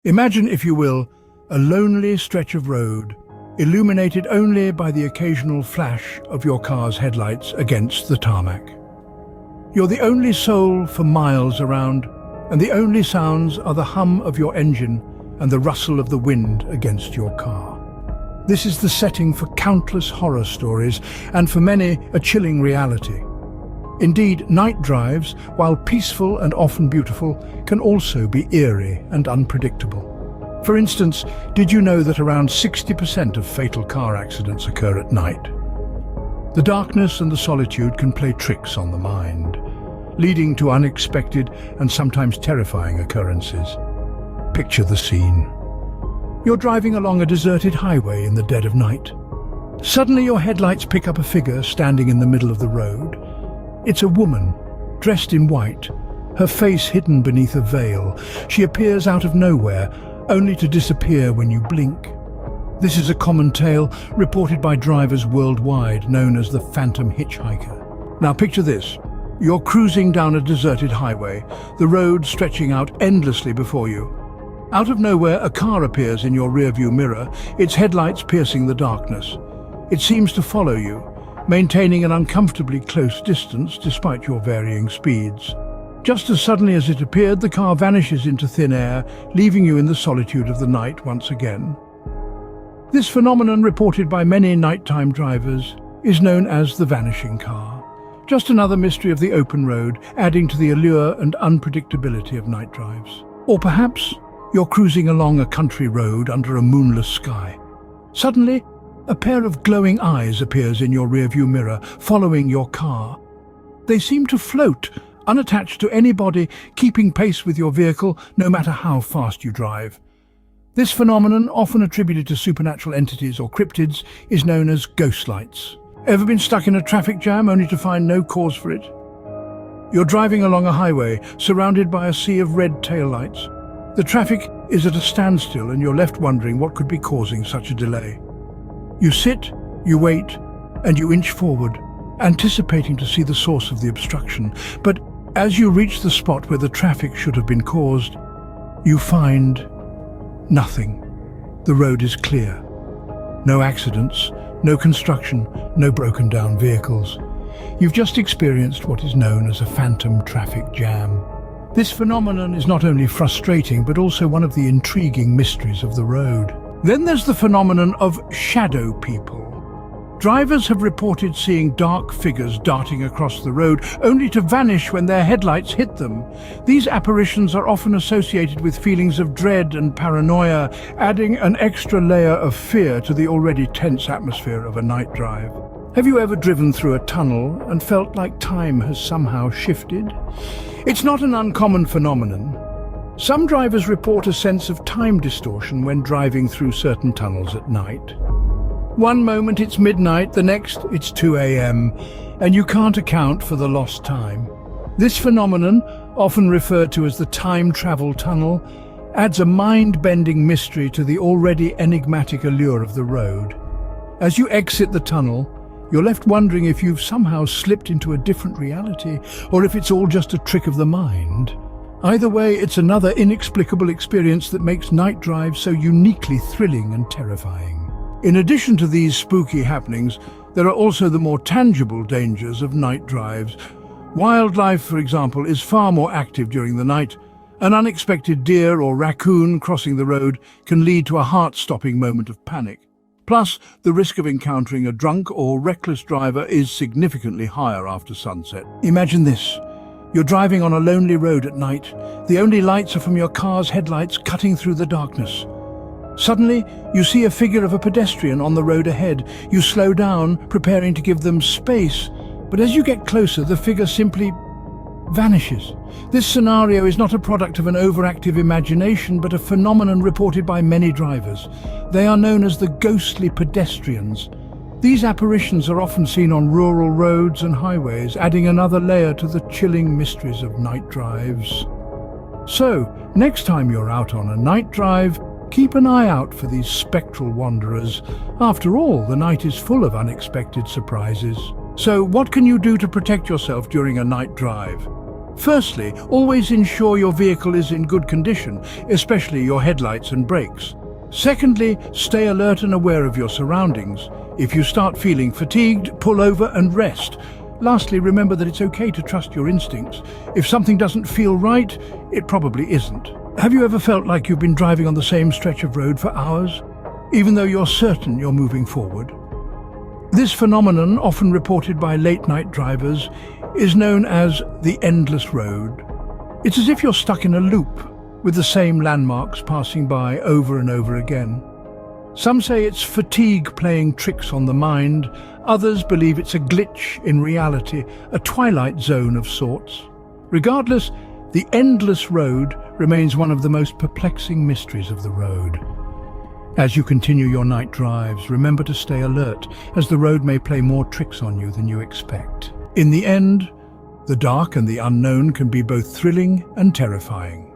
Imagine, if you will, a lonely stretch of road, illuminated only by the occasional flash of your car's headlights against the tarmac. You're the only soul for miles around, and the only sounds are the hum of your engine and the rustle of the wind against your car. This is the setting for countless horror stories, and for many, a chilling reality. Indeed, night drives, while peaceful and often beautiful, can also be eerie and unpredictable. For instance, did you know that around 60% of fatal car accidents occur at night? The darkness and the solitude can play tricks on the mind, leading to unexpected and sometimes terrifying occurrences. Picture the scene. You're driving along a deserted highway in the dead of night. Suddenly your headlights pick up a figure standing in the middle of the road. It's a woman, dressed in white, her face hidden beneath a veil. She appears out of nowhere, only to disappear when you blink. This is a common tale reported by drivers worldwide, known as the phantom hitchhiker. Now picture this. You're cruising down a deserted highway, the road stretching out endlessly before you. Out of nowhere, a car appears in your rearview mirror, its headlights piercing the darkness. It seems to follow you, maintaining an uncomfortably close distance despite your varying speeds. Just as suddenly as it appeared, the car vanishes into thin air, leaving you in the solitude of the night once again. This phenomenon, reported by many nighttime drivers, is known as the vanishing car. Just another mystery of the open road, adding to the allure and unpredictability of night drives. Or perhaps you're cruising along a country road under a moonless sky. Suddenly, a pair of glowing eyes appears in your rearview mirror, following your car. They seem to float, unattached to anybody, keeping pace with your vehicle no matter how fast you drive. This phenomenon, often attributed to supernatural entities or cryptids, is known as ghost lights. Ever been stuck in a traffic jam only to find no cause for it? You're driving along a highway, surrounded by a sea of red taillights. The traffic is at a standstill and you're left wondering what could be causing such a delay. You sit, you wait, and you inch forward, anticipating to see the source of the obstruction. But as you reach the spot where the traffic should have been caused, you find nothing. The road is clear. No accidents, no construction, no broken down vehicles. You've just experienced what is known as a phantom traffic jam. This phenomenon is not only frustrating, but also one of the intriguing mysteries of the road. Then there's the phenomenon of shadow people. Drivers have reported seeing dark figures darting across the road, only to vanish when their headlights hit them. These apparitions are often associated with feelings of dread and paranoia, adding an extra layer of fear to the already tense atmosphere of a night drive. Have you ever driven through a tunnel and felt like time has somehow shifted? It's not an uncommon phenomenon. Some drivers report a sense of time distortion when driving through certain tunnels at night. One moment it's midnight, the next it's 2 a.m., and you can't account for the lost time. This phenomenon, often referred to as the time travel tunnel, adds a mind-bending mystery to the already enigmatic allure of the road. As you exit the tunnel, you're left wondering if you've somehow slipped into a different reality, or if it's all just a trick of the mind. Either way, it's another inexplicable experience that makes night drives so uniquely thrilling and terrifying. In addition to these spooky happenings, there are also the more tangible dangers of night drives. Wildlife, for example, is far more active during the night. An unexpected deer or raccoon crossing the road can lead to a heart-stopping moment of panic. Plus, the risk of encountering a drunk or reckless driver is significantly higher after sunset. Imagine this. You're driving on a lonely road at night. The only lights are from your car's headlights cutting through the darkness. Suddenly, you see a figure of a pedestrian on the road ahead. You slow down, preparing to give them space. But as you get closer, the figure simply vanishes. This scenario is not a product of an overactive imagination, but a phenomenon reported by many drivers. They are known as the ghostly pedestrians. These apparitions are often seen on rural roads and highways, adding another layer to the chilling mysteries of night drives. So, next time you're out on a night drive, keep an eye out for these spectral wanderers. After all, the night is full of unexpected surprises. So, what can you do to protect yourself during a night drive? Firstly, always ensure your vehicle is in good condition, especially your headlights and brakes. Secondly, stay alert and aware of your surroundings. If you start feeling fatigued, pull over and rest. Lastly, remember that it's okay to trust your instincts. If something doesn't feel right, it probably isn't. Have you ever felt like you've been driving on the same stretch of road for hours, even though you're certain you're moving forward? This phenomenon, often reported by late-night drivers, is known as the endless road. It's as if you're stuck in a loop, with the same landmarks passing by over and over again. Some say it's fatigue playing tricks on the mind. Others believe it's a glitch in reality, a twilight zone of sorts. Regardless, the endless road remains one of the most perplexing mysteries of the road. As you continue your night drives, remember to stay alert, as the road may play more tricks on you than you expect. In the end, the dark and the unknown can be both thrilling and terrifying.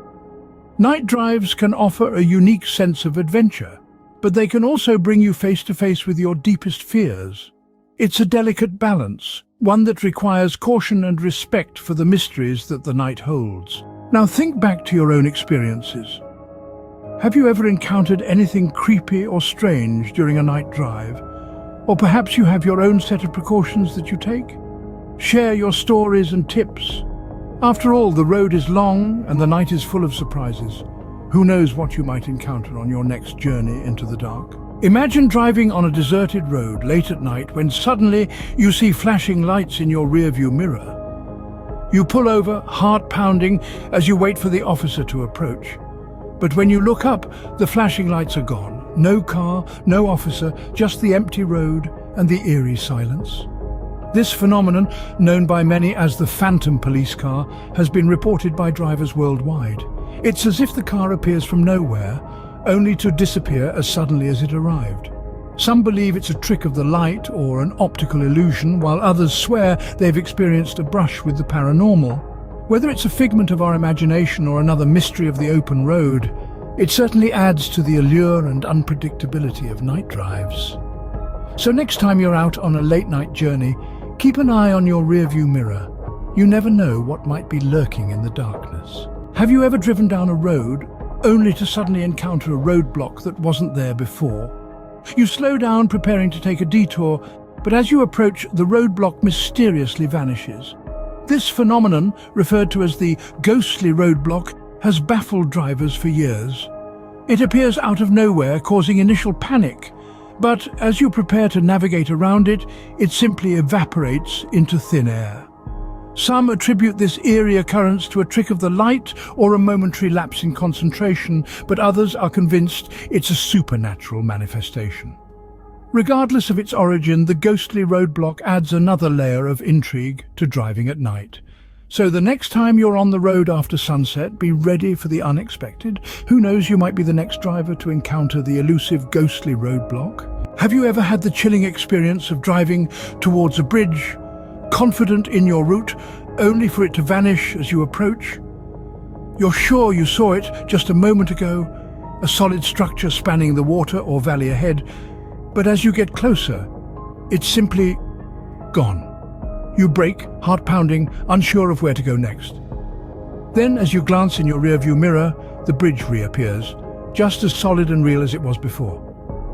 Night drives can offer a unique sense of adventure, but they can also bring you face to face with your deepest fears. It's a delicate balance, one that requires caution and respect for the mysteries that the night holds. Now think back to your own experiences. Have you ever encountered anything creepy or strange during a night drive? Or perhaps you have your own set of precautions that you take? Share your stories and tips. After all, the road is long and the night is full of surprises. Who knows what you might encounter on your next journey into the dark? Imagine driving on a deserted road late at night when suddenly you see flashing lights in your rearview mirror. You pull over, heart pounding, as you wait for the officer to approach. But when you look up, the flashing lights are gone. No car, no officer, just the empty road and the eerie silence. This phenomenon, known by many as the phantom police car, has been reported by drivers worldwide. It's as if the car appears from nowhere, only to disappear as suddenly as it arrived. Some believe it's a trick of the light or an optical illusion, while others swear they've experienced a brush with the paranormal. Whether it's a figment of our imagination or another mystery of the open road, it certainly adds to the allure and unpredictability of night drives. So next time you're out on a late-night journey, keep an eye on your rearview mirror. You never know what might be lurking in the darkness. Have you ever driven down a road only to suddenly encounter a roadblock that wasn't there before? You slow down, preparing to take a detour, but as you approach, the roadblock mysteriously vanishes. This phenomenon, referred to as the ghostly roadblock, has baffled drivers for years. It appears out of nowhere, causing initial panic, but as you prepare to navigate around it, it simply evaporates into thin air. Some attribute this eerie occurrence to a trick of the light or a momentary lapse in concentration, but others are convinced it's a supernatural manifestation. Regardless of its origin, the ghostly roadblock adds another layer of intrigue to driving at night. So the next time you're on the road after sunset, be ready for the unexpected. Who knows, you might be the next driver to encounter the elusive ghostly roadblock. Have you ever had the chilling experience of driving towards a bridge, confident in your route, only for it to vanish as you approach? You're sure you saw it just a moment ago, a solid structure spanning the water or valley ahead, but as you get closer, it's simply gone. You brake, heart pounding, unsure of where to go next. Then, as you glance in your rearview mirror, the bridge reappears, just as solid and real as it was before.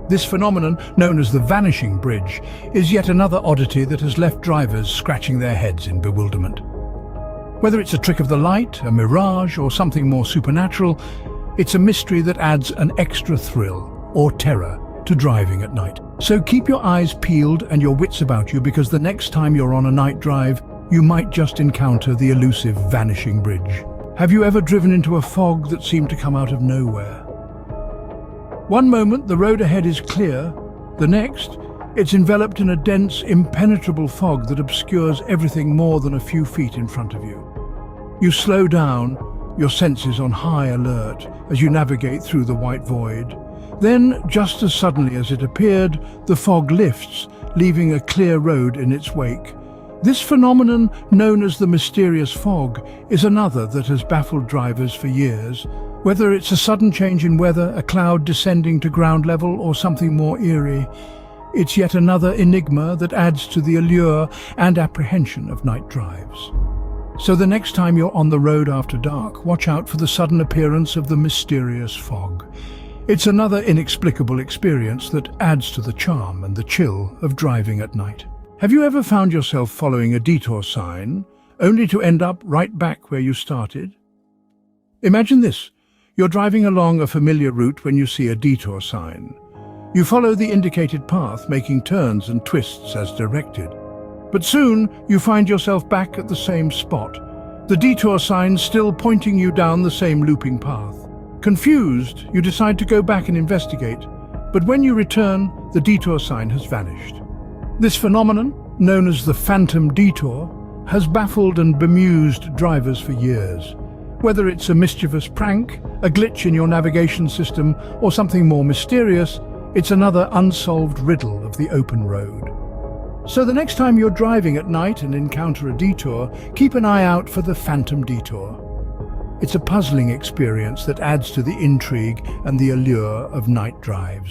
This phenomenon, known as the vanishing bridge, is yet another oddity that has left drivers scratching their heads in bewilderment. Whether it's a trick of the light, a mirage, or something more supernatural, it's a mystery that adds an extra thrill or terror to driving at night. So keep your eyes peeled and your wits about you, because the next time you're on a night drive, you might just encounter the elusive vanishing bridge. Have you ever driven into a fog that seemed to come out of nowhere? One moment the road ahead is clear, the next, it's enveloped in a dense, impenetrable fog that obscures everything more than a few feet in front of you. You slow down, your senses on high alert, as you navigate through the white void. Then, just as suddenly as it appeared, the fog lifts, leaving a clear road in its wake. This phenomenon, known as the mysterious fog, is another that has baffled drivers for years. Whether it's a sudden change in weather, a cloud descending to ground level, or something more eerie, it's yet another enigma that adds to the allure and apprehension of night drives. So the next time you're on the road after dark, watch out for the sudden appearance of the mysterious fog. It's another inexplicable experience that adds to the charm and the chill of driving at night. Have you ever found yourself following a detour sign, only to end up right back where you started? Imagine this. You're driving along a familiar route when you see a detour sign. You follow the indicated path, making turns and twists as directed. But soon, you find yourself back at the same spot, the detour sign still pointing you down the same looping path. Confused, you decide to go back and investigate, but when you return, the detour sign has vanished. This phenomenon, known as the phantom detour, has baffled and bemused drivers for years. Whether it's a mischievous prank, a glitch in your navigation system, or something more mysterious, it's another unsolved riddle of the open road. So the next time you're driving at night and encounter a detour, keep an eye out for the phantom detour. It's a puzzling experience that adds to the intrigue and the allure of night drives.